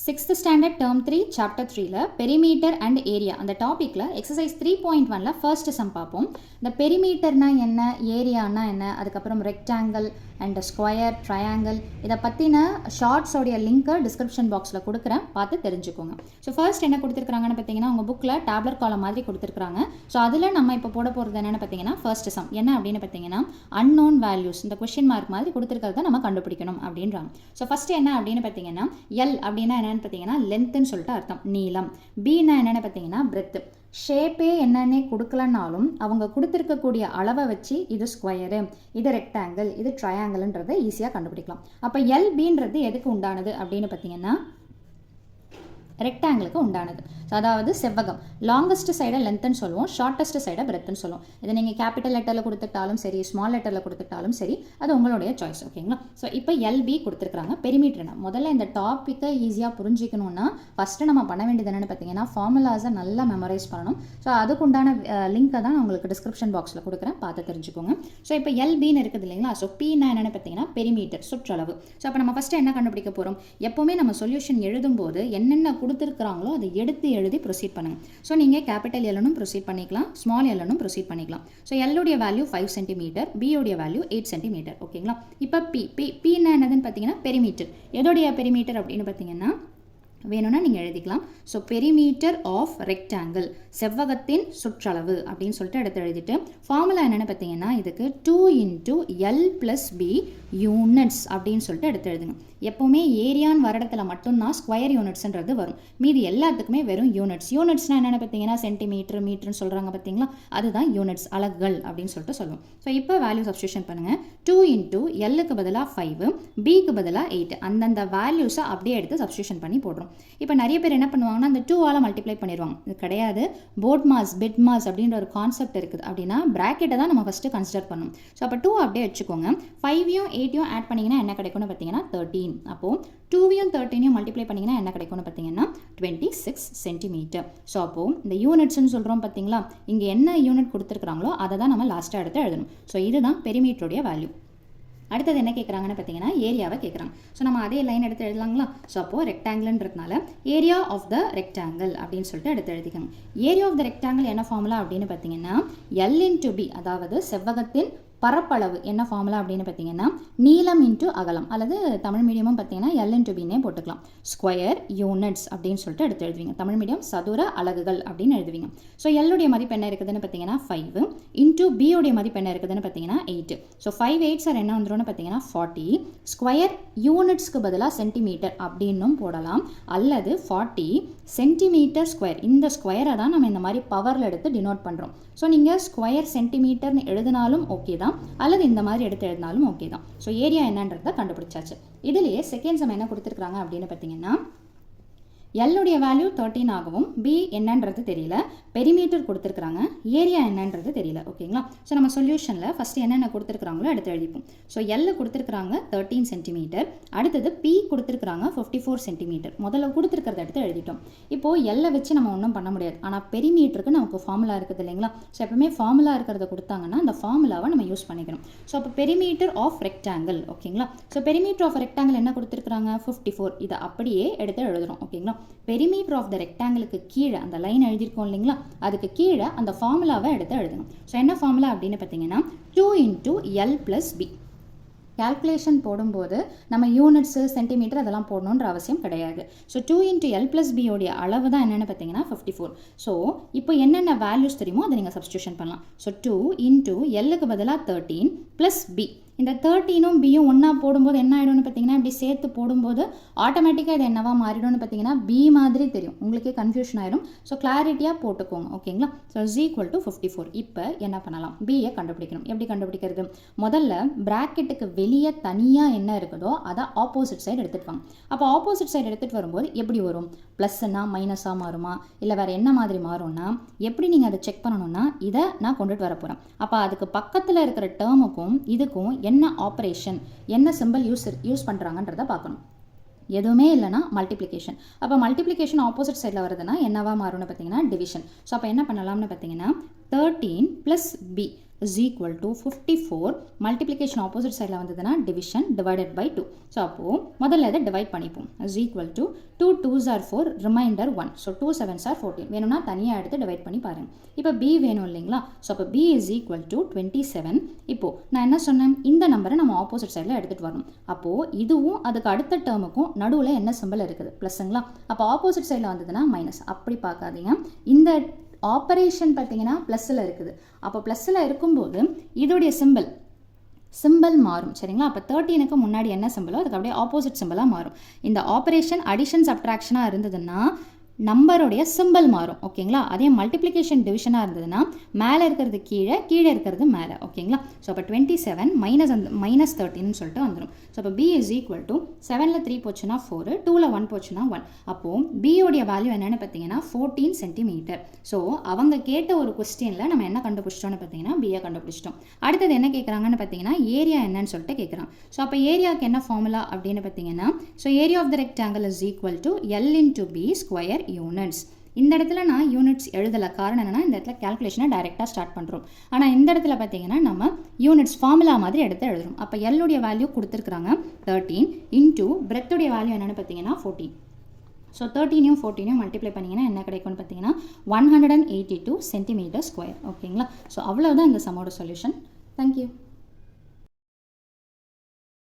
6th standard term 3 chapter 3ல perimeter and area அந்த டாபிக்ல exercise 3.1ல first sum பார்ப்போம். இந்த perimeterனா என்ன, ஏரியானா என்ன, அதுக்கப்புறம் rectangle and square, triangle இதை பற்றின ஷார்ட்ஸோடைய லிங்க்கை டிஸ்கிரிப்ஷன் பாக்ஸில் கொடுக்குறேன், பார்த்து தெரிஞ்சுக்கோங்க. ஸோ ஃபர்ஸ்ட் என்ன கொடுத்துருக்காங்கன்னு பார்த்தீங்கன்னா உங்கள் புக்கில் டேப்லர் காலம் மாதிரி கொடுத்துருக்காங்க. ஸோ அதில் நம்ம இப்போ போட போகிறது என்னென்னு பார்த்தீங்கன்னா ஃபர்ஸ்ட் சம் என்ன அப்படின்னு பார்த்தீங்கன்னா அன்னோன் வேல்யூஸ், இந்த கொஸ்டின் மார்க் மாதிரி கொடுத்துருக்கிறத நம்ம கண்டுபிடிக்கணும் அப்படின்றாங்க. ஸோ ஃபஸ்ட்டு என்ன அப்படின்னு பார்த்தீங்கன்னா எல் அப்படின்னா என்னென்னு பார்த்தீங்கன்னா லென்த்துன்னு சொல்லிட்டு அர்த்தம், நீளம். பின்னா என்னென்னு பார்த்தீங்கன்னா பிரெத்து. ஷேப்பே என்னன்னே கொடுக்கலனாலும் அவங்க கொடுத்துருக்கக்கூடிய அளவை வச்சு இது ஸ்கொயரு, இது ரெக்டாங்கிள், இது ட்ரையாங்கிள்ன்றதை ஈஸியாக கண்டுபிடிக்கலாம். அப்போ எல்பின்றது எதுக்கு உண்டானது அப்படின்னு பார்த்தீங்கன்னா ரெக்டாங்கிளுக்கு உண்டானது. ஸோ அதாவது செவ்வகம். லாங்கஸ்ட் சைடை லென்த்துன்னு சொல்லுவோம், ஷார்ட்டஸ்ட் சைடை பிரெத்துன்னு சொல்லுவோம். இதை நீங்கள் கேபிட்டல் லெட்டரில் கொடுத்துட்டாலும் சரி, ஸ்மால் லெட்டரில் கொடுத்துட்டாலும் சரி, அது உங்களுடைய சாய்ஸ். ஓகேங்களா? ஸோ இப்போ எல்பி கொடுத்துருக்காங்க. பெரிமீட்டர்னா முதல்ல இந்த டாப்பிக்கை ஈஸியாக புரிஞ்சிக்கணும்னா ஃபஸ்ட்டு நம்ம பண்ண வேண்டியது என்னென்னு பார்த்தீங்கன்னா ஃபார்முலாஸை நல்லா மெமரைஸ் பண்ணணும். ஸோ அதுக்குண்டான லிங்க்கை தான் உங்களுக்கு டிஸ்கிரிப்ஷன் பாக்ஸில் கொடுக்குறேன், பார்த்து தெரிஞ்சுக்கோங்க. ஸோ இப்போ எல்பின்னு இருக்குது இல்லைங்களா? ஸோ பின்னா என்னென்னு பார்த்தீங்கன்னா பெரிமீட்டர், சுற்றளவு. ஸோ அப்போ நம்ம ஃபஸ்ட்டு என்ன கண்டுபிடிக்க போகிறோம்? எப்போவுமே நம்ம சொல்யூஷன் எழுதும்போது என்னென்ன கொடுத்துருக்குறாங்களோ அதை எடுத்து எழுதி ப்ரொசீட் பண்ணுங்கள். ஸோ நீங்கள் கேபிட்டல் எல்லும் ப்ரொசீட் பண்ணிக்கலாம், ஸ்மால் எல்லும் ப்ரொசீட் பண்ணிக்கலாம். ஸோ எல்லுடைய வேல்யூ 5 சென்டிமீட்டர், பியோடைய வேல்யூ 8 சென்டிமீட்டர். ஓகேங்களா? இப்போ பின்னா என்னதுன்னு பார்த்தீங்கன்னா பெரிமீட்டர். எதோடைய பெரிமீட்டர் அப்படின்னு பார்த்தீங்கன்னா வேணும்னா நீங்கள் எழுதிக்கலாம். ஸோ பெரிமீட்டர் ஆஃப் ரெக்டாங்கிள், செவ்வகத்தின் சுற்றளவு அப்படின்னு சொல்லிட்டு எடுத்து எழுதிட்டு ஃபார்முலா என்னென்னு பார்த்தீங்கன்னா இதுக்கு 2 × L + B யூனிட்ஸ் அப்படின்னு சொல்லிட்டு எடுத்து எழுதுங்க. எப்போவுமே ஏரியான்னு வர இடத்துல மட்டும்தான் ஸ்கொயர் யூனிட்ஸ்ன்றது வரும், மீதி எல்லாத்துக்குமே வெறும் யூனிட்ஸ். யூனிட்ஸ்னால் என்னென்னு பார்த்தீங்கன்னா சென்டிமீட்டர், மீட்டர்னு சொல்கிறாங்க பார்த்தீங்களா, அதுதான் யூனிட்ஸ், அலகுகள் அப்படின்னு சொல்லிட்டு சொல்லுவோம். ஸோ இப்போ வேல்யூ சப்ஸ்டியூஷன் பண்ணுங்கள். 2 × Lக்கு பதிலாக 5, Bக்கு பதிலாக 8, அந்தந்த வேல்யூஸை அப்படியே எடுத்து சப்ஸ்டியூஷன் பண்ணி போடுறோம். இப்போ நிறைய பேர் என்ன பண்ணுவாங்கன்னா அந்த 2ஆல் மல்டிப்ளை பண்ணிடுவாங்க. இது கிடையாது. போர்ட் மாஸ், பெட் மாஸ் அப்படின்ற ஒரு கான்செப்ட் இருக்குது. அப்படின்னா ப்ராக்கெட்டை தான் நம்ம ஃபஸ்ட்டு கன்சிடர் பண்ணணும். ஸோ அப்போ 2 அப்படியே வச்சுக்கோங்க. 5யும் 8யும் ஆட் பண்ணிங்கன்னா என்ன கிடைக்கும்னு பார்த்தீங்கன்னா 13. அப்போது 2யும் 13யும் மல்டிப்ளை பண்ணிங்கன்னா என்ன கிடைக்கும்னு பார்த்தீங்கன்னா 26 சென்டிமீட்டர். ஸோ அப்போது இந்த யூனிட்ஸ்ன்னு சொல்கிறோம் பார்த்தீங்களா, இங்கே என்ன யூனிட் கொடுத்துருக்குறாங்களோ அதை தான் நம்ம லாஸ்ட்டாக எடுத்து எழுதணும். ஸோ இதுதான் பெரிமீட்டருடைய வேல்யூ. அடுத்தது என்ன கேட்குறாங்கன்னு பார்த்தீங்கன்னா ஏரியாவை கேட்குறாங்க. ஸோ நம்ம அதே லைன் எடுத்து எழுதலாங்களா? ஸோ அப்போது ரெக்டாங்கிள்ன்றதுனால ஏரியா ஆஃப் த ரெக்டாங்கிள் அப்படின்னு சொல்லிட்டு எடுத்து எழுதிக்கோங்க. ஏரியா ஆஃப் த ரெக்டாங்கிள் என்ன ஃபார்முலா அப்படின்னு பார்த்தீங்கன்னா L × B, அதாவது செவ்வகத்தின் பரப்பளவு. என்ன ஃபார்முலா அப்படின்னு பார்த்தீங்கன்னா நீளம் இன்ட்டு அகலம், அல்லது தமிழ் மீடியமும் பார்த்தீங்கன்னா L × Bனே போட்டுக்கலாம். ஸ்கொயர் யூனிட்ஸ் அப்படின்னு சொல்லிட்டு எடுத்து எழுதுவீங்க. தமிழ் மீடியம் சதுர அலகுகள் அப்படின்னு எழுதுவீங்க. ஸோ எல்லுடைய மதிப்பு என்ன இருக்குதுன்னு பார்த்தீங்கன்னா 5 இன்ட்டு பியோடைய மதிப்பு என்ன இருக்குதுன்னு பார்த்தீங்கன்னா 8. ஸோ 5 8s என்ன வந்துடும்னு பார்த்தீங்கன்னா 40. ஸ்கொயர் யூனிட்ஸ்க்கு பதிலாக சென்டிமீட்டர் அப்படின்னும் போடலாம், அல்லது 40 சென்டிமீட்டர் ஸ்கொயர். இந்த ஸ்கொயரை தான் நம்ம இந்த மாதிரி பவரில் எடுத்து டினோட் பண்ணுறோம். ஸோ நீங்கள் ஸ்கொயர் சென்டிமீட்டர்னு எழுதினாலும் ஓகே தான், அல்லது இந்த மாதிரி எடுத்து எழுதினாலும் ஓகே தான். ஸோ ஏரியா என்னன்றதை கண்டுபிடிச்சாச்சு. இதுலேயே செகண்ட் சம் என்ன கொடுத்துருக்காங்க அப்படின்னு பார்த்தீங்கன்னா எல்லுடைய வேல்யூ 13 ஆகவும் பி என்னன்றது தெரியல, பெரிமீட்டர் கொடுத்துருக்காங்க, ஏரியா என்னன்றது தெரியல. ஓகேங்களா? ஸோ நம்ம சொல்யூஷனில் ஃபஸ்ட்டு என்னென்ன கொடுத்துருக்காங்களோ எடுத்து எழுதிப்போம். ஸோ எல் கொடுத்துருக்காங்க 13 சென்டிமீட்டர், அடுத்தது பி கொடுத்துருக்காங்க 54 சென்டிமீட்டர். முதல்ல கொடுத்துருக்கிறத எடுத்து எழுதிட்டோம். இப்போது எல்லை வச்சு நம்ம ஒன்றும் பண்ண முடியாது, ஆனால் பெரிமீட்டருக்கு நமக்கு ஃபார்முலா இருக்குது இல்லைங்களா? ஸோ எப்பவுமே ஃபார்முலா இருக்கிறத கொடுத்தாங்கன்னா அந்த ஃபார்முலாவை நம்ம யூஸ் பண்ணிக்கணும். ஸோ அப்போ பெரிமீட்டர் ஆஃப் ரெக்டாங்கிள். ஓகேங்களா? ஸோ பெரிமீட்டர் ஆஃப் ரெக்டாங்கிள் என்ன கொடுத்துருக்காங்க 54. இதை அப்படியே எடுத்து எழுதுறோம். ஓகேங்களா? பெரிமீட்டர் ஆஃப் த ரெக்டாங்கிளுக்கு கீழே அந்த லைன் எழுதியிருக்கோம் இல்லைங்களா, அதுக்கு கீழே அந்த ஃபார்முலாவை எடுத்து எழுதணும். ஸோ என்ன ஃபார்முலா அப்படின்னு பார்த்தீங்கன்னா 2 × L + B. கால்குலேஷன் போடும்போது நம்ம யூனிட்ஸு, சென்டிமீட்டர் அதெல்லாம் போடணுன்ற அவசியம் கிடையாது. ஸோ 2 × L + B உடைய அளவு தான் என்னென்னு பார்த்தீங்கன்னா 54. ஸோ இப்போ என்னென்ன வேல்யூஸ் தெரியுமோ அதை நீங்கள் சப்ஸ்டியூஷன் பண்ணலாம். ஸோ 2 × Lக்கு பதிலாக 13 + B. இந்த 13ம் பியும் ஒன்றா போடும்போது என்ன ஆகிடும்னு பார்த்தீங்கன்னா இப்படி சேர்த்து போடும்போது ஆட்டோமேட்டிக்காக இது என்னவா மாறிடும்னு பார்த்தீங்கன்னா பி மாதிரி தெரியும், உங்களுக்கே கன்ஃபியூஷன் ஆயிடும். ஸோ கிளாரிட்டியாக போட்டுக்கோங்க. ஓகேங்களா? ஸோ = 54. இப்போ என்ன பண்ணலாம்? பியை கண்டுபிடிக்கணும். எப்படி கண்டுபிடிக்கிறது? முதல்ல ப்ராக்கெட்டுக்கு வெளியே தனியாக என்ன இருக்குதோ அதை ஆப்போசிட் சைடு எடுத்துகிட்டு வாங்க. அப்போ ஆப்போசிட் சைடு எடுத்துகிட்டு வரும்போது எப்படி வரும்? ப்ளஸ்ஸுன்னா மைனஸாக மாறுமா, இல்லை வேறு என்ன மாதிரி மாறும்னா எப்படி நீங்கள் அதை செக் பண்ணணும்னா இதை நான் கொண்டுட்டு வர போகிறேன். அப்போ அதுக்கு பக்கத்தில் இருக்கிற டேர்முக்கும் இதுக்கும் என்ன ஆப்ரேஷன், என்ன சிம்பிள் யூஸ் பண்ணுறாங்கன்றதை பார்க்கணும். எதுவுமே இல்லைனா மல்டிப்ளிகேஷன். அப்போ மல்டிப்ளிகேஷன் ஆப்போசிட் சைடில் வருதுன்னா என்னவா மாறும்னு பார்த்தீங்கன்னா டிவிஷன். ஸோ அப்போ என்ன பண்ணலாம்னு பார்த்தீங்கன்னா 13 + B. Is equal to 54 multiplication opposite சைடில் வந்ததுன்னா டிவிஷன் டிவைடட் பை 2. ஸோ அப்போது முதல்ல இதை டிவைட் பண்ணிப்போம். Is equal to 2 2s are 4 remainder 1. So 2 7s are 14. வேணும்னா தனியாக எடுத்து டிவைட் பண்ணி பாருங்கள். இப்போ b வேணும் இல்லைங்களா? ஸோ அப்போ b இஸ் ஈக்குவல் டு 27. இப்போது நான் என்ன சொன்னேன், இந்த நம்பரை நம்ம ஆப்போசிட் சைடில் எடுத்துகிட்டு வரணும். அப்போது இதுவும் அதுக்கு அடுத்த டேர்முக்கும் நடுவில் என்ன சிம்பிள் இருக்குது, ப்ளஸ்ஸுங்களா? அப்போ ஆப்போசிட் சைடில் வந்ததுன்னா மைனஸ். அப்படி பார்க்காதீங்க, இந்த ஆப்பரேஷன் பார்த்தீங்கன்னா ப்ளஸ்ஸில் இருக்குது. அப்போ ப்ளஸ்ஸில் இருக்கும்போது இதோடைய சிம்பிள் மாறும், சரிங்களா? அப்போ 13க்கு முன்னாடி என்ன சிம்பிளோ அதுக்கு அப்படியே ஆப்போசிட் சிம்பிளாக மாறும். இந்த ஆப்பரேஷன் அடிஷன் சப்ட்ராக்ஷனாக இருந்ததுன்னா நம்பருடைய சிம்பிள் மாறும், ஓகேங்களா? அதே மல்டிப்ளிகேஷன் டிவிஷனாக இருந்ததுன்னா மேலே இருக்கிறது கீழே, கீழே இருக்கிறது மேலே, ஓகேங்களா? ஸோ அப்போ 27 மைனஸ் 13 சொல்லிட்டு வந்துடும். ஸோ அப்போ b இஸ் ஈக்குவல் டு 7ல் 3 போச்சுன்னா 4, 2ல் 1 போச்சுன்னா 1. அப்போது b-யோடைய வேல்யூ என்னென்னு பார்த்தீங்கன்னா 14 சென்டிமீட்டர். ஸோ அவங்க கேட்ட ஒரு கொஸ்டினில் நம்ம என்ன கண்டுபிடிச்சிட்டோன்னு பார்த்தீங்கன்னா b-யை கண்டுபிடிச்சிட்டோம். அடுத்தது என்ன கேட்குறாங்கன்னு பார்த்தீங்கன்னா ஏரியா என்னன்னு சொல்லிட்டு கேட்குறாங்க. ஸோ அப்போ ஏரியாவுக்கு என்ன ஃபார்முலா அப்படின்னு பார்த்தீங்கன்னா, so area of the rectangle is equal to L into B square units. இந்த இடத்துல நான் யூனிட்ஸ் எழுதலை, காரணம் என்னென்னா இந்த இடத்துல கேல்குலேஷனை டைரெக்டாக ஸ்டார்ட் பண்ணுறோம். ஆனால் இந்த இடத்துல பார்த்தீங்கன்னா நம்ம யூனிட்ஸ் ஃபார்முலா மாதிரி எடுத்து எழுதுறோம். அப்போ எல்லுடைய வேல்யூ கொடுத்துருக்குறாங்க 13 இன்டூ பிரெத்துடைய வேல்யூ என்னென்னு பார்த்தீங்கன்னா 14. ஸோ 13யும் 14யும் மல்டிப்ளை பண்ணிங்கன்னா என்ன கிடைக்கும்னு பார்த்தீங்கன்னா 182 சென்டிமீட்டர் ஸ்கொயர், ஓகேங்களா? ஸோ அவ்வளோதான் இந்த சம்மோட சொல்யூஷன். தேங்க்யூ.